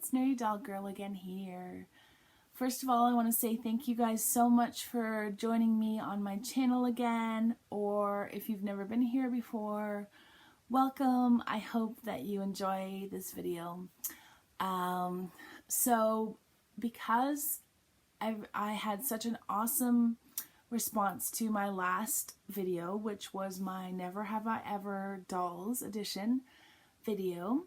it's Nerdydollgirl again here. First of all, I want to say thank you guys so much for joining me on my channel again, or if you've never been here before, welcome. I hope that you enjoy this video. So because I had such an awesome response to my last video, which was my Never Have I Ever Dolls edition video,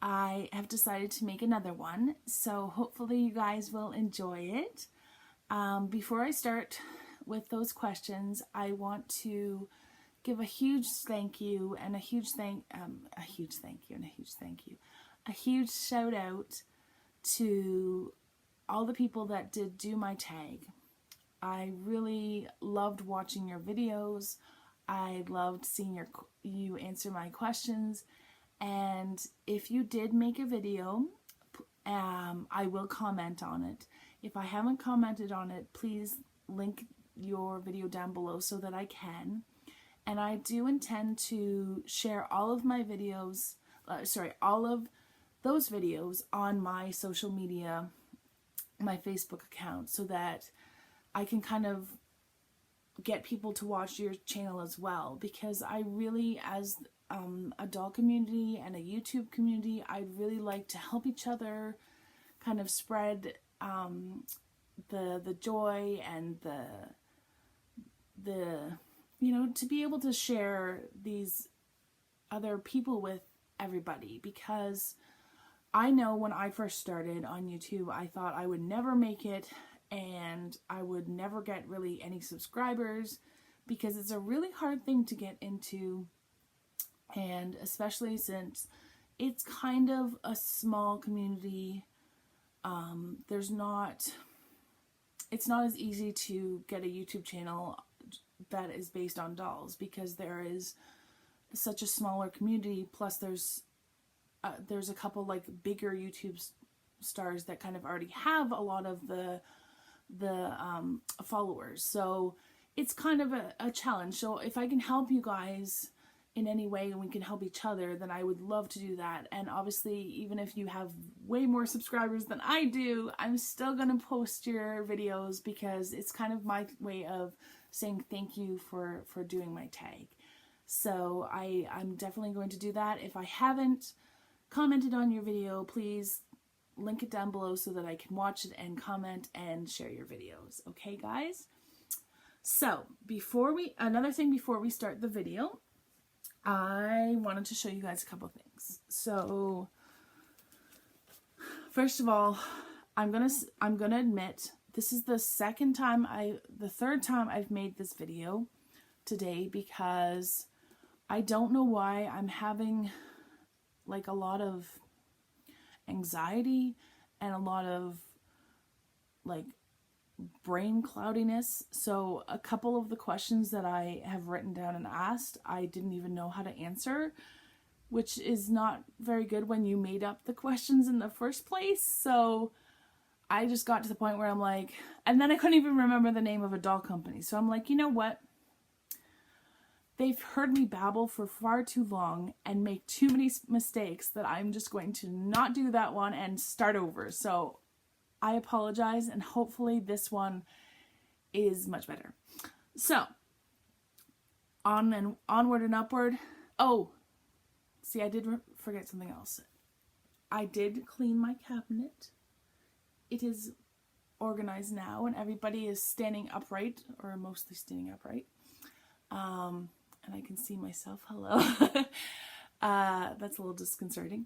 I have decided to make another one, so hopefully you guys will enjoy it. Before I start with those questions, I want to give a huge thank you and a huge shout out to all the people that did do my tag. I really loved watching your videos. I loved seeing you answer my questions. And if you did make a video, I will comment on it. If I haven't commented on it, please link your video down below so that I can. And I do intend to share all of my videos, all of those videos on my social media, my Facebook account, so that I can kind of get people to watch your channel as well, because I really, as a doll community and a YouTube community, I'd really like to help each other kind of spread the joy and the to be able to share these other people with everybody, because I know when I first started on YouTube, I thought I would never make it and I would never get really any subscribers, because it's a really hard thing to get into. And especially since it's kind of a small community, it's not as easy to get a YouTube channel that is based on dolls, because there is such a smaller community. Plus there's a couple like bigger YouTube stars that kind of already have a lot of the followers. So it's kind of a challenge. So if I can help you guys in any way and we can help each other, then I would love to do that. And obviously, even if you have way more subscribers than I do, I'm still going to post your videos, because it's kind of my way of saying thank you for doing my tag. So I'm definitely going to do that. If I haven't commented on your video, please link it down below so that I can watch it and comment and share your videos. Okay, guys? So another thing before we start the video, I wanted to show you guys a couple things. So first of all, I'm gonna admit this is the third time I've made this video today, because I don't know why I'm having like a lot of anxiety and a lot of like brain cloudiness. So a couple of the questions that I have written down and asked, I didn't even know how to answer, which is not very good when you made up the questions in the first place. So I just got to the point where I'm like, and then I couldn't even remember the name of a doll company. So I'm like, you know what? They've heard me babble for far too long and make too many mistakes that I'm just going to not do that one and start over. So I apologize, and hopefully this one is much better. So, onward and upward. Oh, see, I did forget something else. I did clean my cabinet. It is organized now, and everybody is standing upright, or mostly standing upright. And I can see myself. Hello. That's a little disconcerting.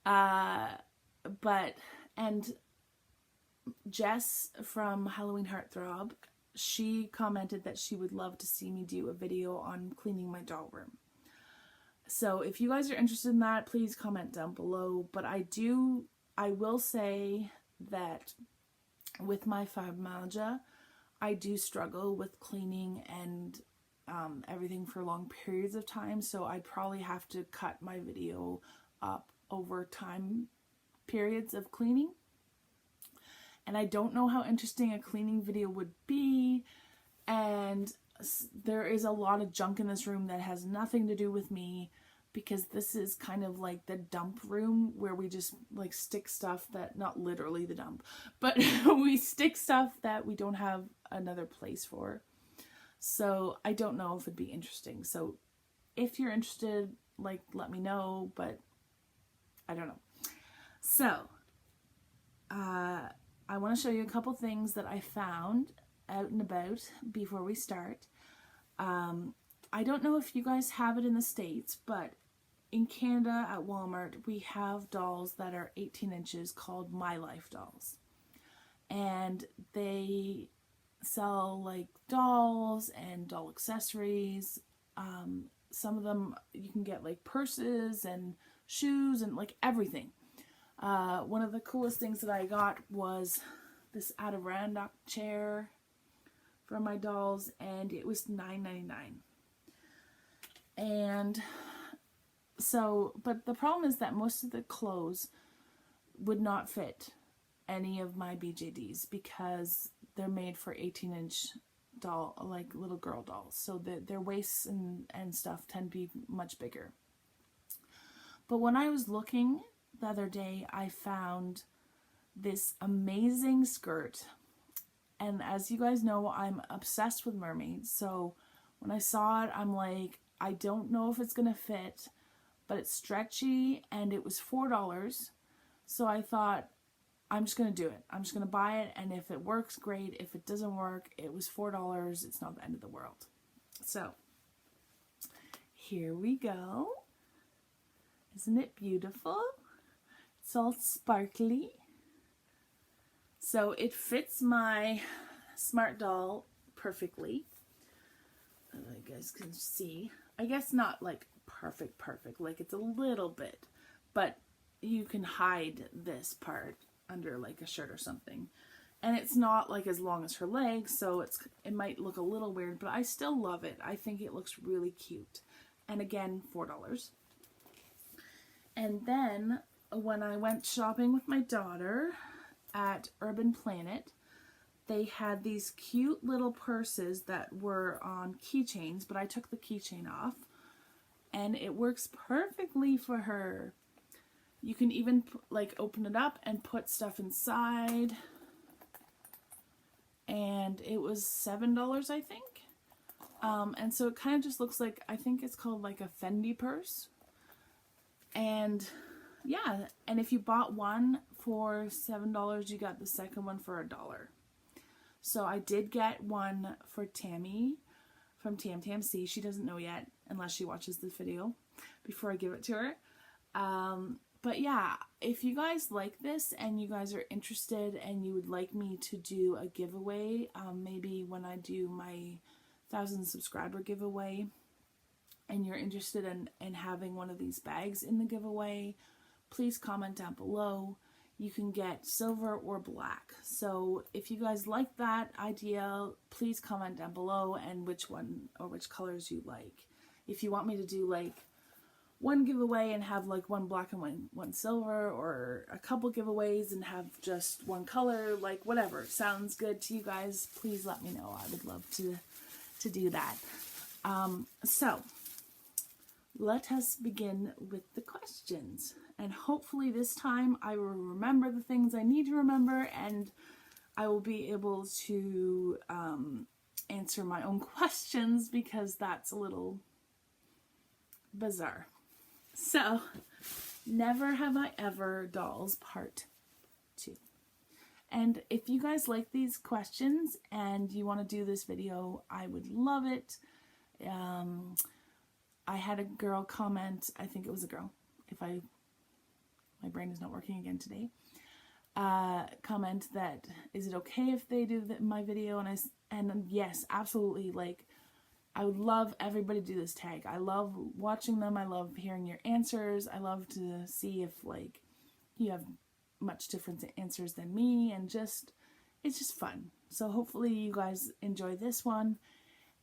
And Jess from Halloween Heartthrob, she commented that she would love to see me do a video on cleaning my doll room. So if you guys are interested in that, please comment down below. But I will say that with my fibromyalgia, I do struggle with cleaning and everything for long periods of time. So I probably have to cut my video up over time periods of cleaning. And I don't know how interesting a cleaning video would be, and there is a lot of junk in this room that has nothing to do with me. because this is kind of like the dump room where we just like stick stuff that, not literally the dump, but we stick stuff that we don't have another place for. So I don't know if it'd be interesting. So if you're interested, like, let me know, but I don't know. So I want to show you a couple things that I found out and about before we start. I don't know if you guys have it in the States, but in Canada at Walmart, we have dolls that are 18 inches called My Life dolls. And they sell like dolls and doll accessories. Some of them you can get like purses and shoes and like everything. One of the coolest things that I got was this Adirondack chair for my dolls, and it was $9.99. And so, but the problem is that most of the clothes would not fit any of my BJDs because they're made for 18-inch doll, like little girl dolls. So their waists and stuff tend to be much bigger. But when I was looking the other day, I found this amazing skirt. And as you guys know, I'm obsessed with mermaids. So when I saw it, I'm like, I don't know if it's going to fit, but it's stretchy and it was $4. So I thought, I'm just going to do it. I'm just going to buy it. And if it works, great. If it doesn't work, it was $4. It's not the end of the world. So here we go. Isn't it beautiful? It's all sparkly. So it fits my smart doll perfectly. You guys can see. I guess not like perfect, like it's a little bit, but you can hide this part under like a shirt or something. And it's not like as long as her legs, so it might look a little weird, but I still love it. I think it looks really cute. And again, $4. And then when I went shopping with my daughter at Urban Planet, they had these cute little purses that were on keychains, but I took the keychain off, and it works perfectly for her. You can even like open it up and put stuff inside, and it was $7, I think. And so it kind of just looks like, I think it's called like a Fendi purse. And yeah, and if you bought one for $7, you got the second one for $1. So I did get one for Tammy from Tam Tam C. She doesn't know yet, unless she watches this video before I give it to her. But yeah, if you guys like this and you guys are interested and you would like me to do a giveaway, maybe when I do my 1,000 subscriber giveaway, and you're interested in having one of these bags in the giveaway, please comment down below. You can get silver or black. So if you guys like that idea, please comment down below and which one or which colors you like. If you want me to do like one giveaway and have like one black and one silver, or a couple giveaways and have just one color, like whatever sounds good to you guys, please let me know. I would love to do that. So let us begin with the questions. And hopefully this time I will remember the things I need to remember, and I will be able to answer my own questions, because that's a little bizarre. So, Never Have I Ever Dolls Part 2. And if you guys like these questions and you want to do this video, I would love it. I had a girl comment, I think it was a girl, my brain is not working again today, comment that, is it okay if they do my video? And yes, absolutely, like, I would love everybody to do this tag. I love watching them, I love hearing your answers, I love to see if, like, you have much different answers than me, and it's just fun. So hopefully you guys enjoy this one,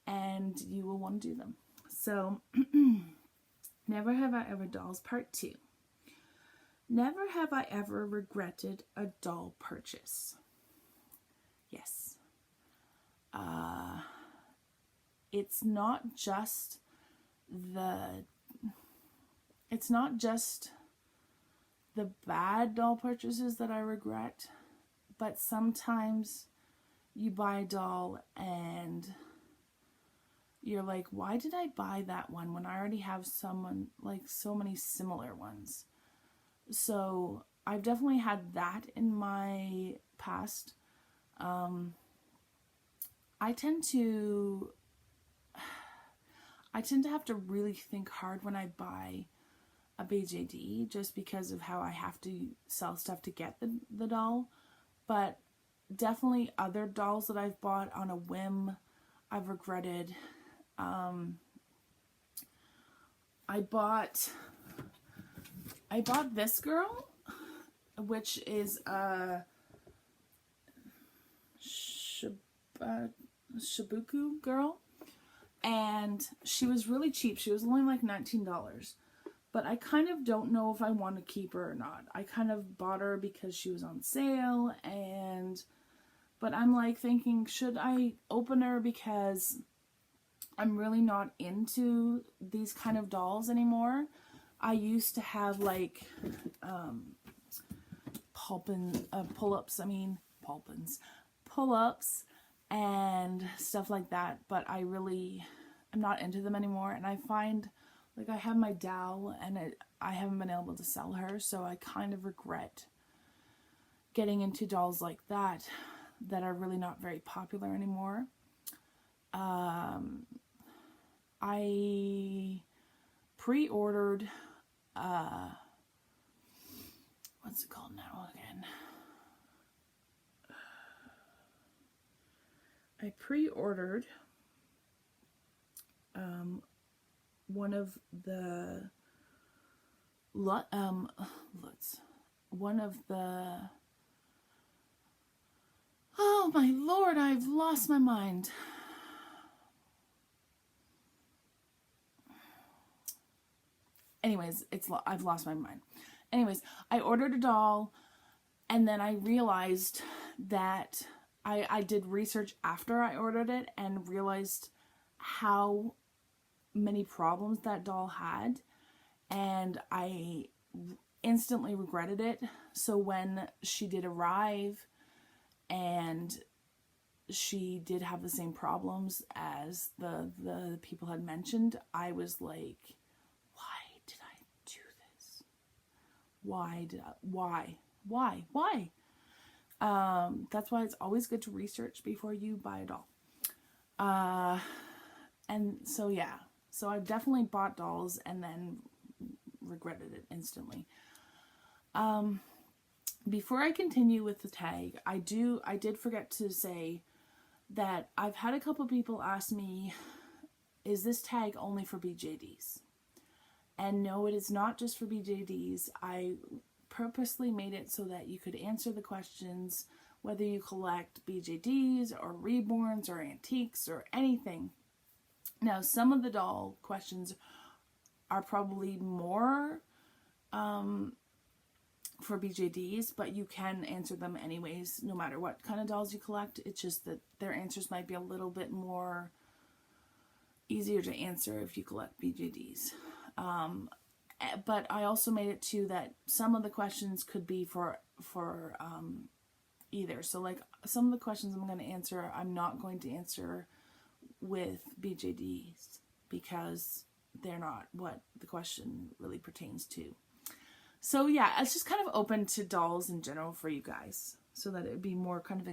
and you will want to do them. So, Never Have I Ever Dolls Part 2. Never have I ever regretted a doll purchase. Yes. It's not just the it's not just the bad doll purchases that I regret, but sometimes you buy a doll and you're like, why did I buy that one when I already have someone, like, so many similar ones? So I've definitely had that in my past. I tend to have to really think hard when I buy a BJD, just because of how I have to sell stuff to get the doll. But definitely other dolls that I've bought on a whim, I've regretted. I bought this girl, which is a Shibuku girl, and she was really cheap. She was only like $19, but I kind of don't know if I want to keep her or not. I kind of bought her because she was on sale, but I'm like thinking, should I open her, because I'm really not into these kind of dolls anymore. I used to have like pull-ups and stuff like that, but I really am not into them anymore. And I find, like, I have my doll and I haven't been able to sell her, so I kind of regret getting into dolls like that are really not very popular anymore. I pre-ordered what's it called now again? I pre-ordered one of the oh my lord, I've lost my mind. Anyways, I've lost my mind. Anyways, I ordered a doll, and then I realized that I did research after I ordered it and realized how many problems that doll had, and I instantly regretted it. So when she did arrive and she did have the same problems as the people had mentioned, I was like, why? That's why it's always good to research before you buy a doll. And so yeah, so I've definitely bought dolls and then regretted it instantly. Before I continue with the tag, I did forget to say that I've had a couple people ask me, is this tag only for BJDs? And no, it is not just for BJDs. I purposely made it so that you could answer the questions, whether you collect BJDs or reborns or antiques or anything. Now, some of the doll questions are probably more for BJDs, but you can answer them anyways, no matter what kind of dolls you collect. It's just that their answers might be a little bit more easier to answer if you collect BJDs. But I also made it too that some of the questions could be for either. So like some of the questions I'm going to answer, I'm not going to answer with BJDs because they're not what the question really pertains to. So yeah, it's just kind of open to dolls in general for you guys, so that it would be more kind of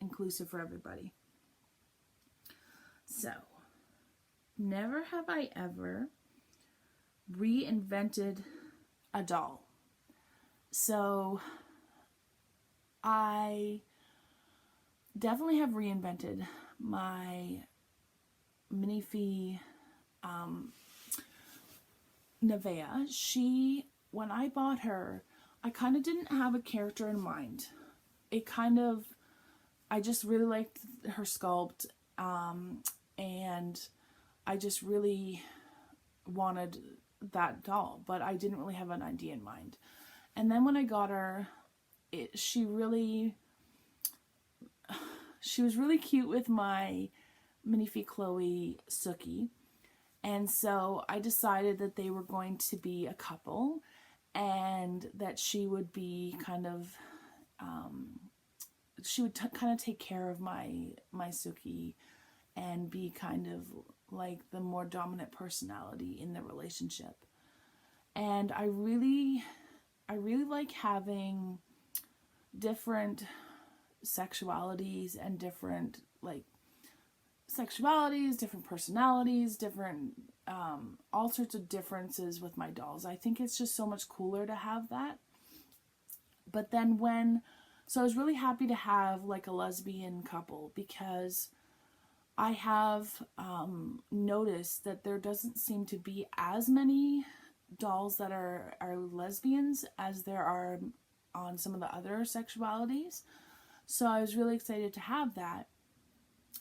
inclusive for everybody. So, never have I ever reinvented a doll. So I definitely have reinvented my minifee Nevaeh. When I bought her, I kind of didn't have a character in mind. I just really liked her sculpt, and I just really wanted that doll, but I didn't really have an idea in mind. And then when I got her, she was really cute with my minifee Chloe Sookie, And so I decided that they were going to be a couple, and that she would be kind of, she would kind of take care of my SOOOO and be kind of like the more dominant personality in the relationship. And I really like having different sexualities and different different personalities, different all sorts of differences with my dolls. I think it's just so much cooler to have that. But then so I was really happy to have like a lesbian couple, because I have noticed that there doesn't seem to be as many dolls that are lesbians as there are on some of the other sexualities. So I was really excited to have that.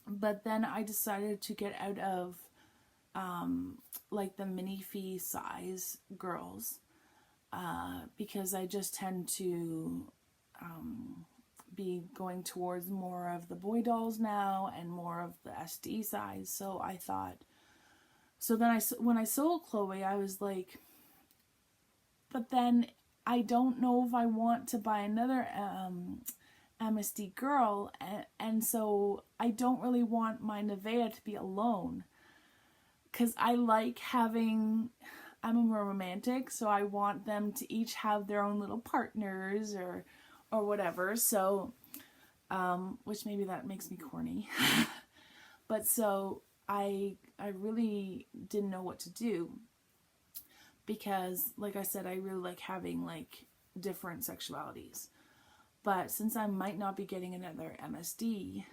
But then I decided to get out of like the minifee size girls, because I just tend to be going towards more of the boy dolls now and more of the SD size. So I thought, when I sold Chloe, I was like, but then I don't know if I want to buy another MSD girl, and so I don't really want my Nevaeh to be alone, because I like having, I'm a romantic, so I want them to each have their own little partners or whatever. So which maybe that makes me corny. But so I really didn't know what to do, because like I said, I really like having like different sexualities. But since I might not be getting another MSD,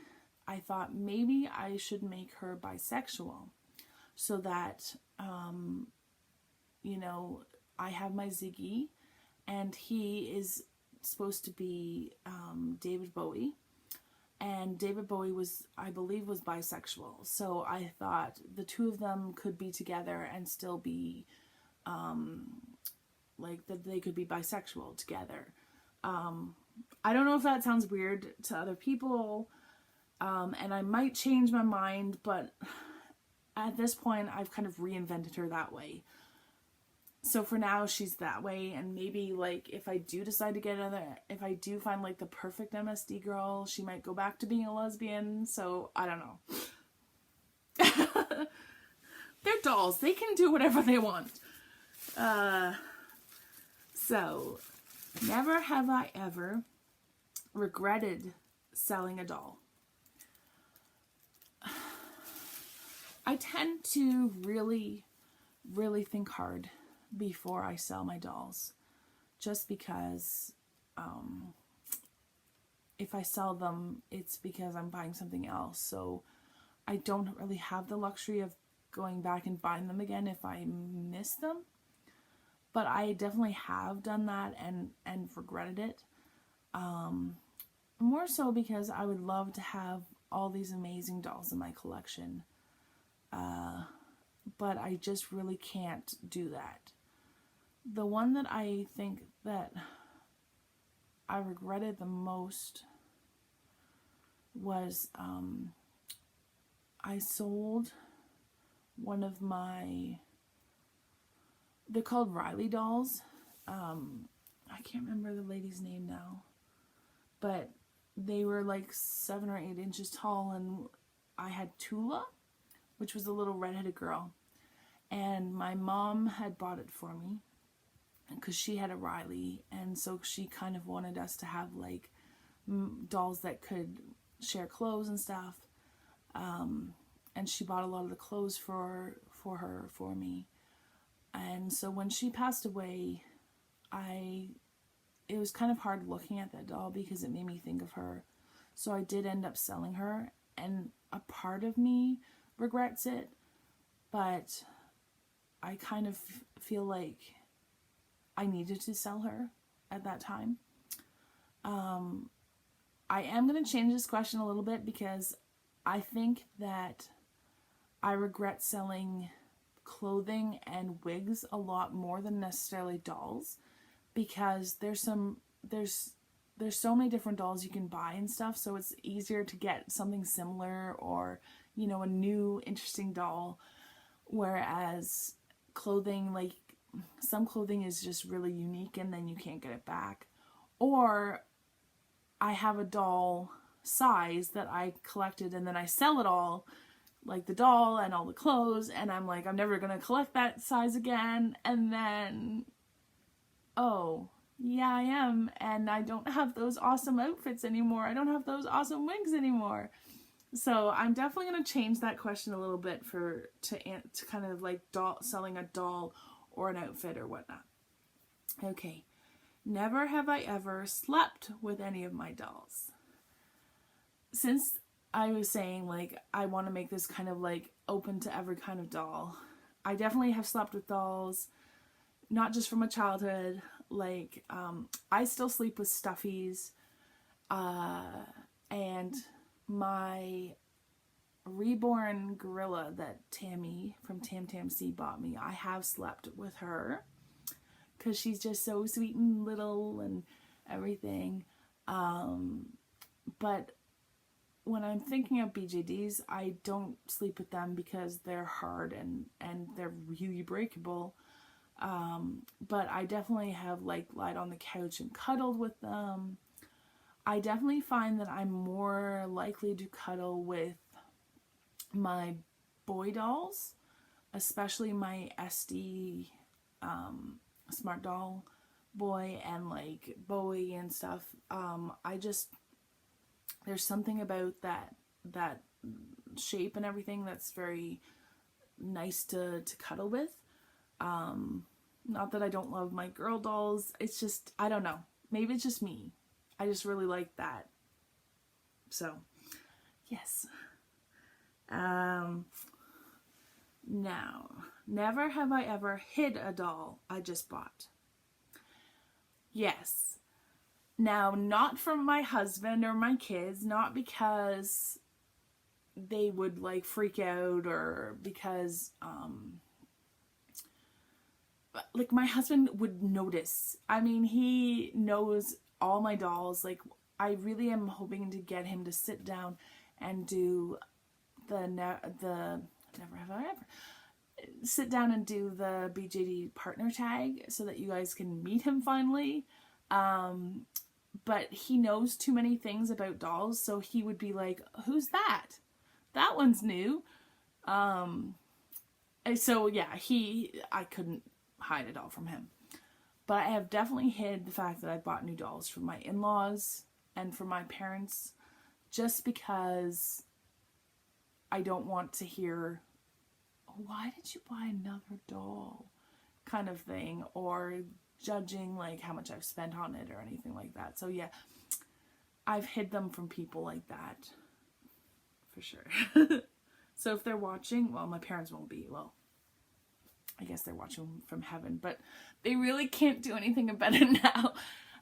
I thought maybe I should make her bisexual, so that you know, I have my Ziggy, and he is supposed to be David Bowie, and David Bowie was, I believe, was bisexual. So I thought the two of them could be together and still be like that they could be bisexual together. I don't know if that sounds weird to other people, and I might change my mind, but at this point I've kind of reinvented her that way. So for now she's that way, and maybe like if I do decide to get another, if I do find like the perfect MSD girl, she might go back to being a lesbian. So I don't know. They're dolls, they can do whatever they want. So never have I ever regretted selling a doll. I tend to really think hard before I sell my dolls, just because if I sell them, it's because I'm buying something else. So I don't really have the luxury of going back and buying them again if I miss them. But I definitely have done that and regretted it. More so because I would love to have all these amazing dolls in my collection. But I just really can't do that. The one that I think that I regretted the most was I sold one of my, they're called Riley dolls. I can't remember the lady's name now, but they were like 7 or 8 inches tall, and I had Tula, which was a little redheaded girl, and my mom had bought it for me because she had a Riley, and so she kind of wanted us to have like dolls that could share clothes and stuff, and she bought a lot of the clothes for me. And so when she passed away, it was kind of hard looking at that doll because it made me think of her. So I did end up selling her, and a part of me regrets it, but I kind of feel like I needed to sell her at that time. I am going to change this question a little bit, because I think that I regret selling clothing and wigs a lot more than necessarily dolls, because there's so many different dolls you can buy and stuff, so it's easier to get something similar, or you know, a new interesting doll. Whereas clothing, like some clothing is just really unique and then you can't get it back. Or I have a doll size that I collected and then I sell it all, like the doll and all the clothes, and I'm like, I'm never gonna collect that size again. And then, oh, yeah, I am, and I don't have those awesome outfits anymore. I don't have those awesome wigs anymore. So I'm definitely gonna change that question a little bit to kind of like selling a doll or an outfit or whatnot. Okay, never have I ever slept with any of my dolls. Since I was saying, like, I want to make this kind of like open to every kind of doll, I definitely have slept with dolls, not just from my childhood. Like, I still sleep with stuffies, and my reborn gorilla that Tammy from Tam Tam C bought me, I have slept with her because she's just so sweet and little and everything. But when I'm thinking of BJDs, I don't sleep with them because they're hard and they're really breakable. But I definitely have like lied on the couch and cuddled with them. I definitely find that I'm more likely to cuddle with my boy dolls, especially my SD smart doll boy and like Bowie and stuff. There's something about that shape and everything that's very nice to cuddle with. Not that I don't love my girl dolls. It's just, I don't know. Maybe it's just me. I just really like that. So, yes. Now, never have I ever hid a doll I just bought. Yes. Now, not from my husband or my kids, not because they would like freak out or because, like my husband would notice. I mean, he knows all my dolls. Like, I really am hoping to get him to sit down and do never have I ever sit down and do the BJD partner tag so that you guys can meet him finally. But he knows too many things about dolls, so he would be like, who's that? That one's new. So yeah, I couldn't hide it all from him. But I have definitely hid the fact that I bought new dolls from my in-laws and from my parents, just because I don't want to hear, why did you buy another doll? Kind of thing, or judging like how much I've spent on it or anything like that. So yeah, I've hid them from people like that for sure. So if they're watching, well, my parents won't be, well, I guess they're watching from heaven, but they really can't do anything about it now.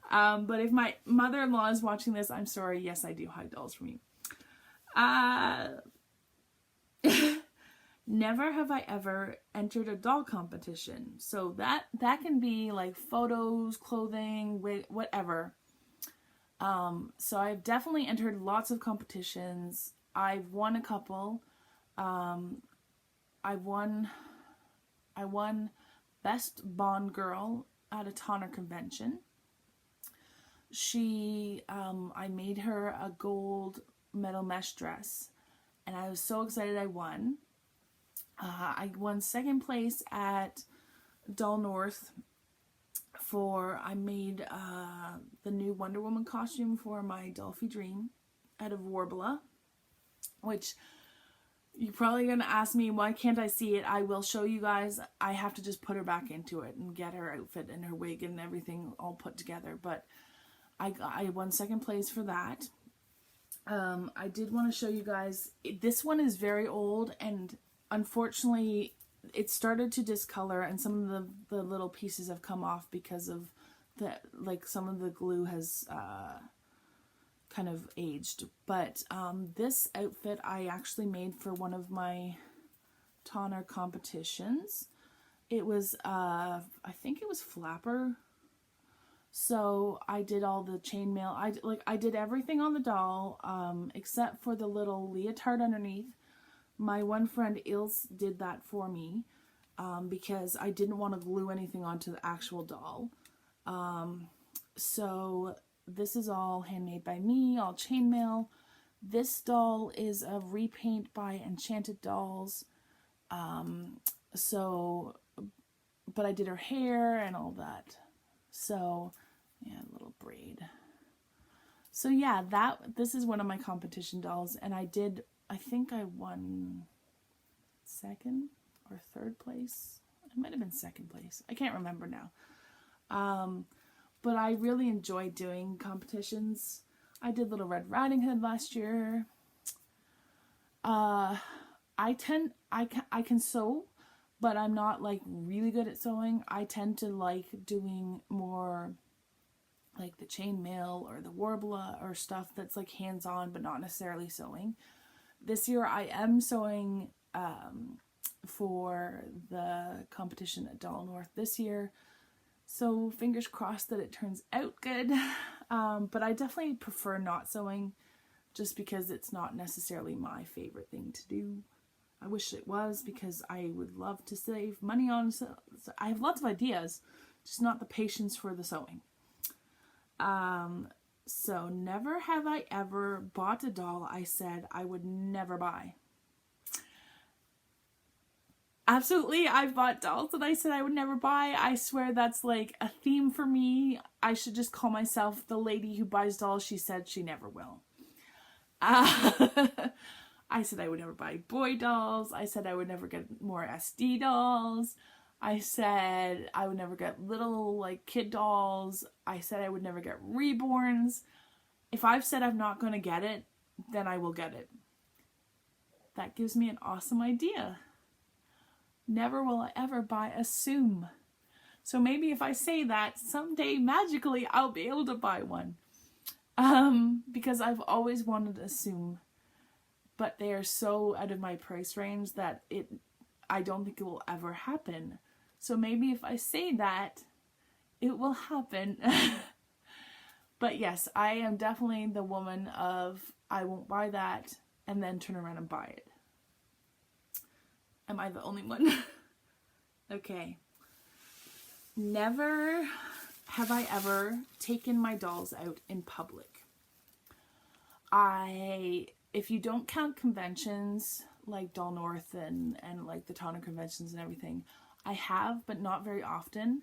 But if my mother-in-law is watching this, I'm sorry. Yes, I do hide dolls from you. Never have I ever entered a doll competition. So that can be like photos, clothing, whatever. So I've definitely entered lots of competitions. I've won a couple. I won Best Bond Girl at a Tonner convention. I made her a gold metal mesh dress, and I was so excited I won. I won second place at Doll North I made the new Wonder Woman costume for my Dolphy Dream out of Warbler, which you're probably going to ask me, why can't I see it? I will show you guys. I have to just put her back into it and get her outfit and her wig and everything all put together. But I won second place for that. I did want to show you guys, this one is very old, and unfortunately it started to discolor, and some of the little pieces have come off because of some of the glue has kind of aged. But this outfit I actually made for one of my Tonner competitions. It was I think it was Flapper. So I did all the chainmail. I did everything on the doll except for the little leotard underneath. My one friend Ilse did that for me because I didn't want to glue anything onto the actual doll. So this is all handmade by me, all chainmail. This doll is a repaint by Enchanted Dolls. But I did her hair and all that. So, yeah, a little braid. So yeah, this is one of my competition dolls, and I think I won second or third place. It might have been second place. I can't remember now. But I really enjoy doing competitions. I did Little Red Riding Hood last year. I can sew, but I'm not like really good at sewing. I tend to like doing more like the chainmail or the warbler or stuff that's like hands-on but not necessarily sewing. This year I am sewing for the competition at Doll North this year. So fingers crossed that it turns out good. But I definitely prefer not sewing just because it's not necessarily my favorite thing to do. I wish it was because I would love to save money on I have lots of ideas, just not the patience for the sewing. So never have I ever bought a doll I said I would never buy. Absolutely, I've bought dolls that I said I would never buy. I swear that's like a theme for me. I should just call myself the lady who buys dolls she said she never will. I said I would never buy boy dolls. I said I would never get more SD dolls. I said I would never get little like kid dolls. I said I would never get reborns. If I've said I'm not going to get it, then I will get it. That gives me an awesome idea. Never will I ever buy a SOOOO. So maybe if I say that, someday magically I'll be able to buy one. Because I've always wanted a SOOOO. But they are so out of my price range that I don't think it will ever happen. So maybe if I say that, it will happen. But yes, I am definitely the woman of I won't buy that and then turn around and buy it. Am I the only one? Okay. Never have I ever taken my dolls out in public. If you don't count conventions like Doll North and like the Tawner conventions and everything, I have, but not very often.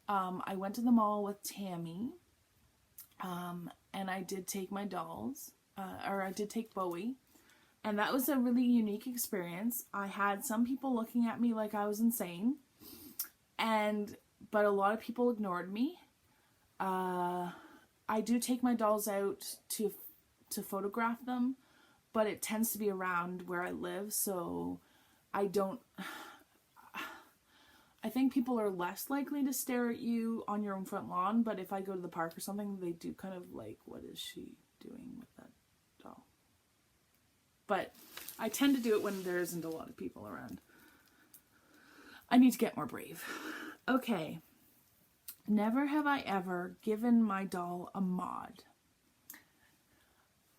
I went to the mall with Tammy, and I did take my dolls, or I did take Bowie, and that was a really unique experience. I had some people looking at me like I was insane, but a lot of people ignored me. I do take my dolls out to photograph them, but it tends to be around where I live, so I think people are less likely to stare at you on your own front lawn, but if I go to the park or something, they do kind of like, what is she doing with that doll? But I tend to do it when there isn't a lot of people around. I need to get more brave. Okay. Never have I ever given my doll a mod.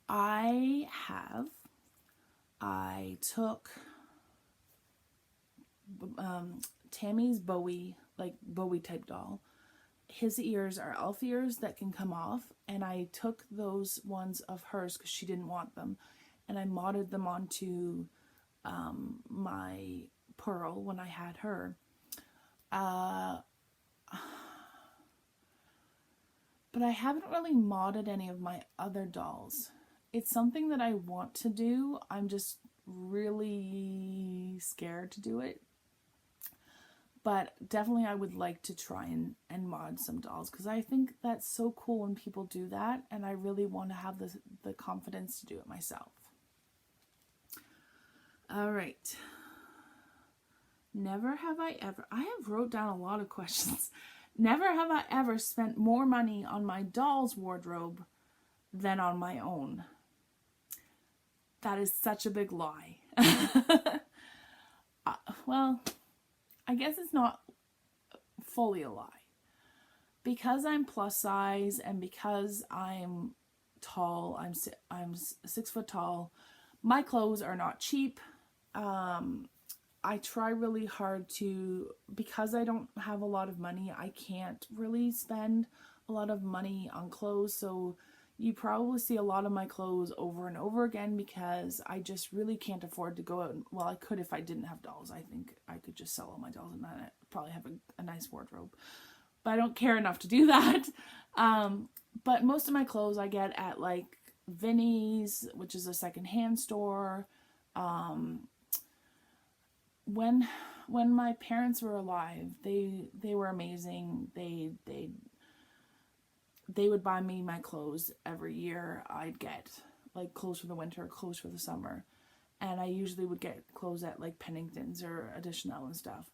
I have. I took Tammy's Bowie, like Bowie type doll. His ears are elf ears that can come off, and I took those ones of hers because she didn't want them, and I modded them onto my Pearl when I had her. But I haven't really modded any of my other dolls. It's something that I want to do. I'm just really scared to do it. But definitely I would like to try and mod some dolls, because I think that's so cool when people do that, and I really want to have the confidence to do it myself. Alright. Never have I ever... I have wrote down a lot of questions. Never have I ever spent more money on my doll's wardrobe than on my own. That is such a big lie. Well, I guess it's not fully a lie. Because I'm plus size and because I'm tall, I'm 6 foot tall, my clothes are not cheap. I try really hard to, because I don't have a lot of money, I can't really spend a lot of money on clothes. So you probably see a lot of my clothes over and over again because I just really can't afford to go out. Well, I could if I didn't have dolls. I think I could just sell all my dolls and then I'd probably have a nice wardrobe. But I don't care enough to do that. But most of my clothes I get at like Vinnie's, which is a secondhand store. When my parents were alive, they were amazing. They would buy me my clothes every year. I'd get like clothes for the winter, clothes for the summer, and I usually would get clothes at like Pennington's or Additional and stuff.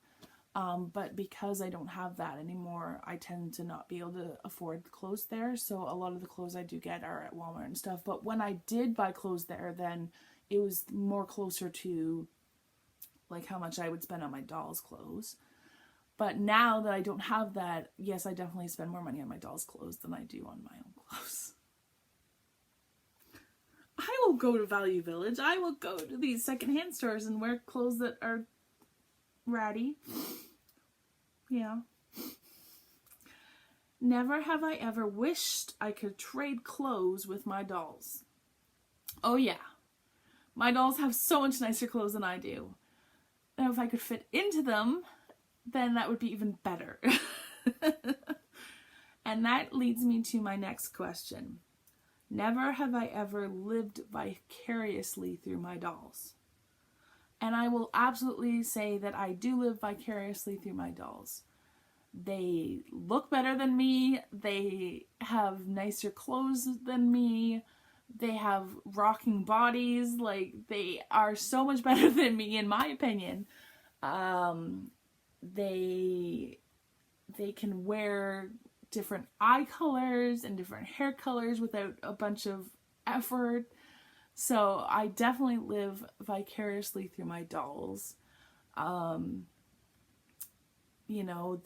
But because I don't have that anymore, I tend to not be able to afford clothes there. So a lot of the clothes I do get are at Walmart and stuff. But when I did buy clothes there, then it was more closer to like how much I would spend on my doll's clothes. But now that I don't have that, yes, I definitely spend more money on my doll's clothes than I do on my own clothes. I will go to Value Village. I will go to these secondhand stores and wear clothes that are ratty. Yeah. Never have I ever wished I could trade clothes with my dolls. Oh yeah. My dolls have so much nicer clothes than I do. Now if I could fit into them, then that would be even better. And that leads me to my next question. Never have I ever lived vicariously through my dolls. And I will absolutely say that I do live vicariously through my dolls. They look better than me. They have nicer clothes than me. They have rocking bodies. Like, they are so much better than me, in my opinion. They can wear different eye colors and different hair colors without a bunch of effort. So I definitely live vicariously through my dolls. You know,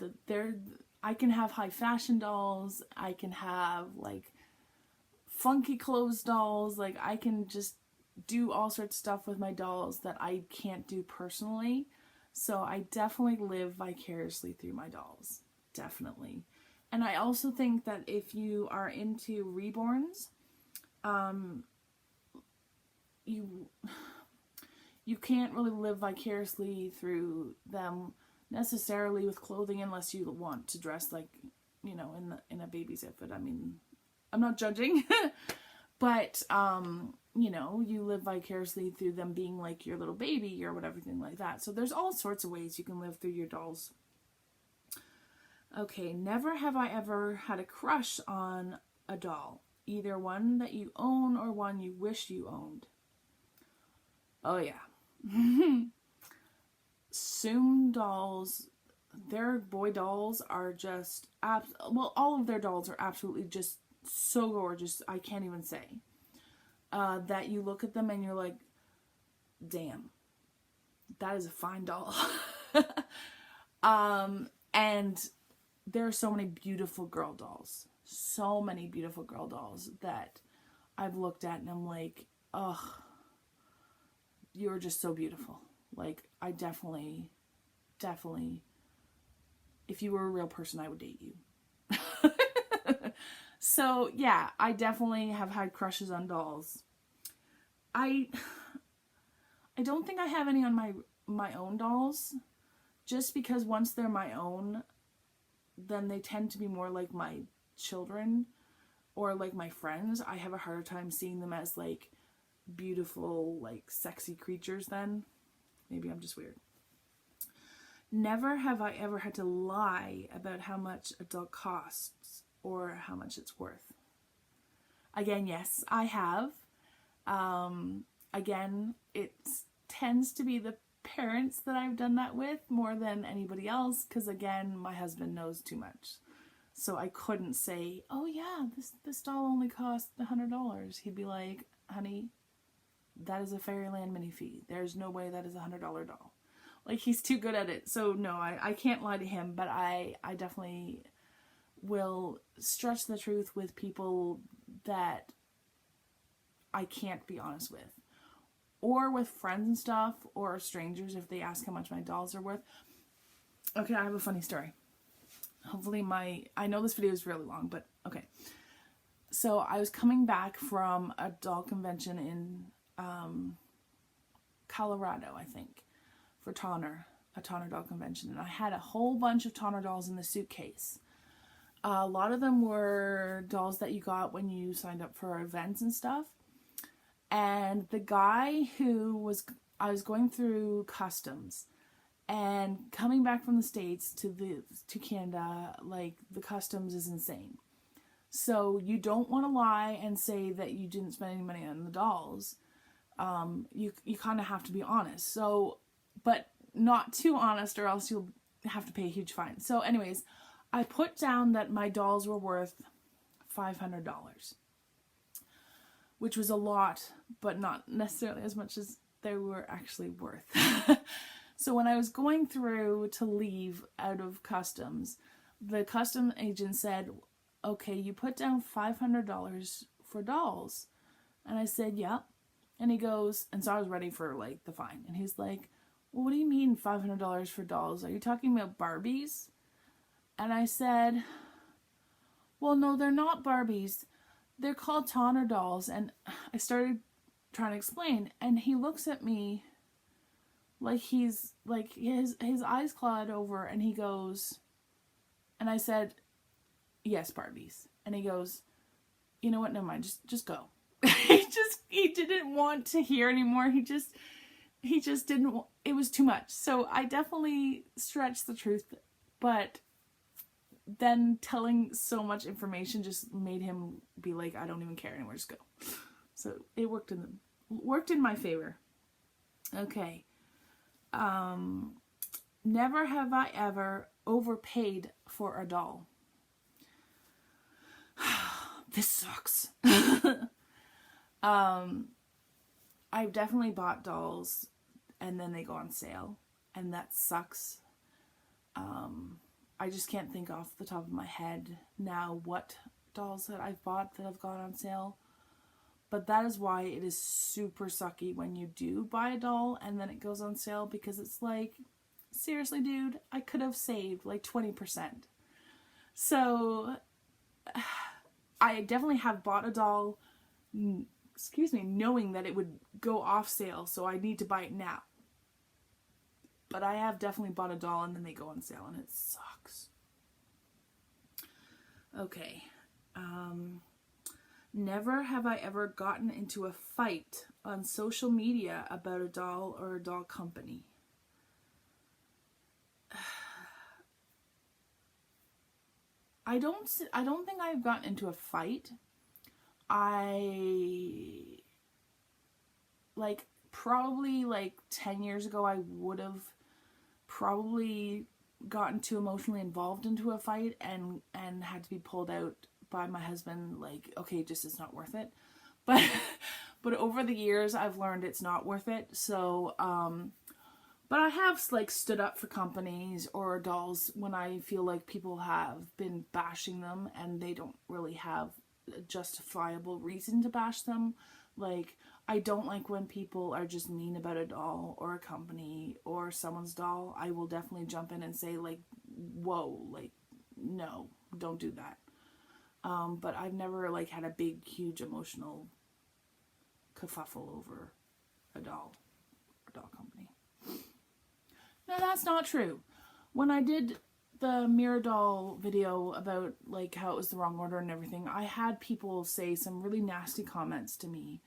I can have high fashion dolls. I can have like funky clothes dolls. Like, I can just do all sorts of stuff with my dolls that I can't do personally. So I definitely live vicariously through my dolls. Definitely. And I also think that if you are into reborns, you can't really live vicariously through them necessarily with clothing unless you want to dress like, you know, in a baby's outfit. I mean, I'm not judging, but you know, you live vicariously through them being like your little baby or whatever, thing like that. So there's all sorts of ways you can live through your dolls. Okay, never have I ever had a crush on a doll, either one that you own or one you wish you owned. Oh yeah. SOOOO dolls, their boy dolls are just, well, all of their dolls are absolutely just so gorgeous, I can't even say. That you look at them and you're like, damn, that is a fine doll. And there are so many beautiful girl dolls. So many beautiful girl dolls that I've looked at and I'm like, ugh, you're just so beautiful. Like, I definitely, if you were a real person, I would date you. So, yeah, I definitely have had crushes on dolls. I don't think I have any on my own dolls, just because once they're my own, then they tend to be more like my children or like my friends. I have a harder time seeing them as like beautiful, like sexy creatures then. Maybe I'm just weird. Never have I ever had to lie about how much a doll costs or how much it's worth. Again, yes, I have. Again, it tends to be the parents that I've done that with more than anybody else, because again, my husband knows too much. So I couldn't say, oh yeah, this doll only cost $100. He'd be like, honey, that is a Fairyland mini fee. There's no way that is a $100 doll. Like, he's too good at it. So no, I can't lie to him, but I definitely will stretch the truth with people that I can't be honest with. or with friends and stuff, or strangers if they ask how much my dolls are worth. Okay, I have a funny story. Hopefully I know this video is really long, but okay. So I was coming back from a doll convention in Colorado, I think, for Tonner, a Tonner doll convention. And I had a whole bunch of Tonner dolls in the suitcase. A lot of them were dolls that you got when you signed up for events and stuff. And the guy I was going through customs and coming back from the States to Canada, like the customs is insane. So you don't want to lie and say that you didn't spend any money on the dolls. You kind of have to be honest. So, but not too honest or else you'll have to pay a huge fine. So anyways, I put down that my dolls were worth $500, which was a lot, but not necessarily as much as they were actually worth. So when I was going through to leave out of customs, the custom agent said, okay, you put down $500 for dolls. And I said, yep. And he goes, and so I was ready for like the fine. And he's like, well, what do you mean $500 for dolls? Are you talking about Barbies? And I said, well, no, they're not Barbies. They're called Tonner dolls. And I started trying to explain. And he looks at me like he's like his eyes cloud over, and he goes, and I said, yes, Barbies. And he goes, you know what, never mind, just go. he didn't want to hear anymore. He just didn't, it was too much. So I definitely stretched the truth, but then telling so much information just made him be like, I don't even care anymore, just go. So it worked in my favor. Okay. Never have I ever overpaid for a doll. This sucks. I've definitely bought dolls and then they go on sale, and that sucks. I just can't think off the top of my head now what dolls that I've bought that have gone on sale. But that is why it is super sucky when you do buy a doll and then it goes on sale, because it's like, seriously, dude, I could have saved like 20%. So I definitely have bought a doll, knowing that it would go off sale, so I need to buy it now. But I have definitely bought a doll and then they go on sale, and it sucks. Okay. Never have I ever gotten into a fight on social media about a doll or a doll company. I don't think I've gotten into a fight. Probably 10 years ago, I would have probably gotten too emotionally involved into a fight and had to be pulled out by my husband, like, okay, just it's not worth it. But over the years I've learned it's not worth it. So but I have stood up for companies or dolls when I feel like people have been bashing them and they don't really have a justifiable reason to bash them. Like, I don't like when people are just mean about a doll or a company or someone's doll. I will definitely jump in and say, like, whoa, like, no, don't do that. But I've never had a big, huge emotional kerfuffle over a doll company. No, that's not true. When I did the mirror doll video about how it was the wrong order and everything, I had people say some really nasty comments to me.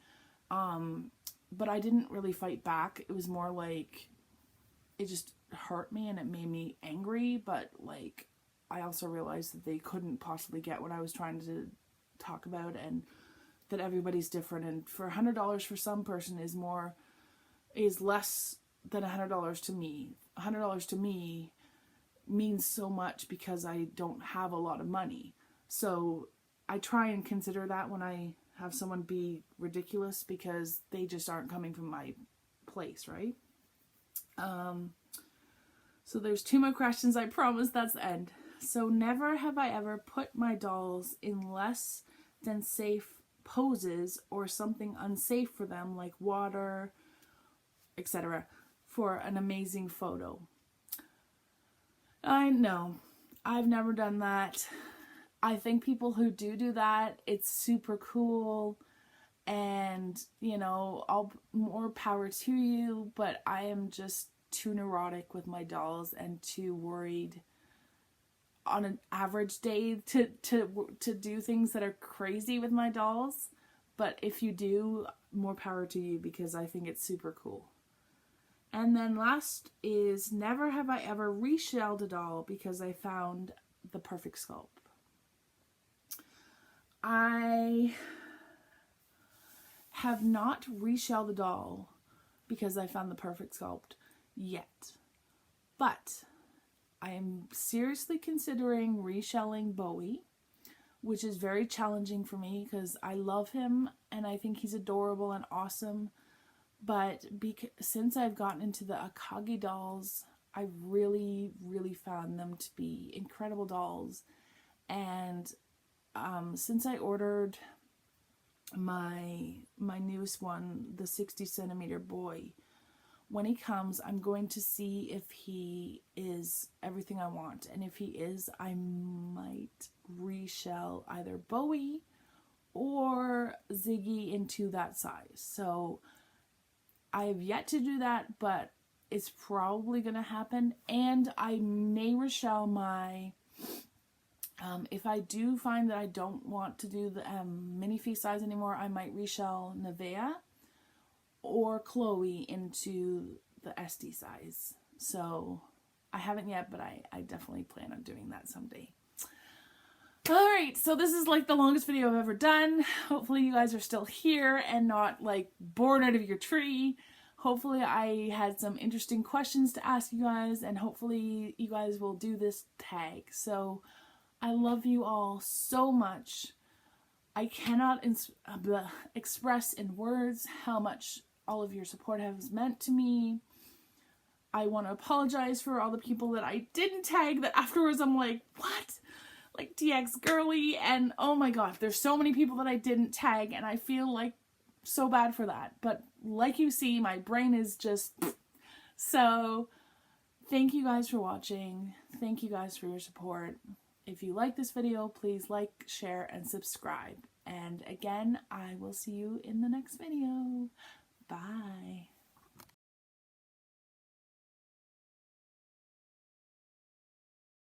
But I didn't really fight back. It was more like it just hurt me and it made me angry, but I also realized that they couldn't possibly get what I was trying to talk about, and that everybody's different, and for $100 for some person is less than $100 to me. $100 to me means so much because I don't have a lot of money. So I try and consider that when I have someone be ridiculous, because they just aren't coming from my place, right? So there's 2 more questions. I promise that's the end. So never have I ever put my dolls in less than safe poses or something unsafe for them, like water, etc. for an amazing photo. I know, I've never done that. I think people who do that, it's super cool, and you know, all more power to you, but I am just too neurotic with my dolls and too worried on an average day to do things that are crazy with my dolls. But if you do, more power to you, because I think it's super cool. And then last is, never have I ever reshelled a doll because I found the perfect sculpt. I have not reshelled a doll because I found the perfect sculpt yet. But I am seriously considering reshelling Bowie, which is very challenging for me because I love him and I think he's adorable and awesome. But since I've gotten into the Akagi dolls, I really found them to be incredible dolls. And since I ordered my newest one, the 60 centimeter boy, when he comes, I'm going to see if he is everything I want. And if he is, I might reshell either Bowie or Ziggy into that size. So I have yet to do that, but it's probably going to happen. And I may reshell my, if I do find that I don't want to do the minifee size anymore, I might reshell Nevaeh or Chloe into the SD size. So I haven't yet, but I definitely plan on doing that someday. Alright, so this is like the longest video I've ever done. Hopefully you guys are still here and not like bored out of your tree. Hopefully I had some interesting questions to ask you guys, and hopefully you guys will do this tag. So I love you all so much. I cannot express in words how much all of your support has meant to me. I want to apologize for all the people that I didn't tag that afterwards I'm like, what? Like DX Girly, and oh my god, there's so many people that I didn't tag and I feel like so bad for that. But like you see, my brain is just... So thank you guys for watching. Thank you guys for your support. If you like this video, please like, share, and subscribe. And again, I will see you in the next video. Bye.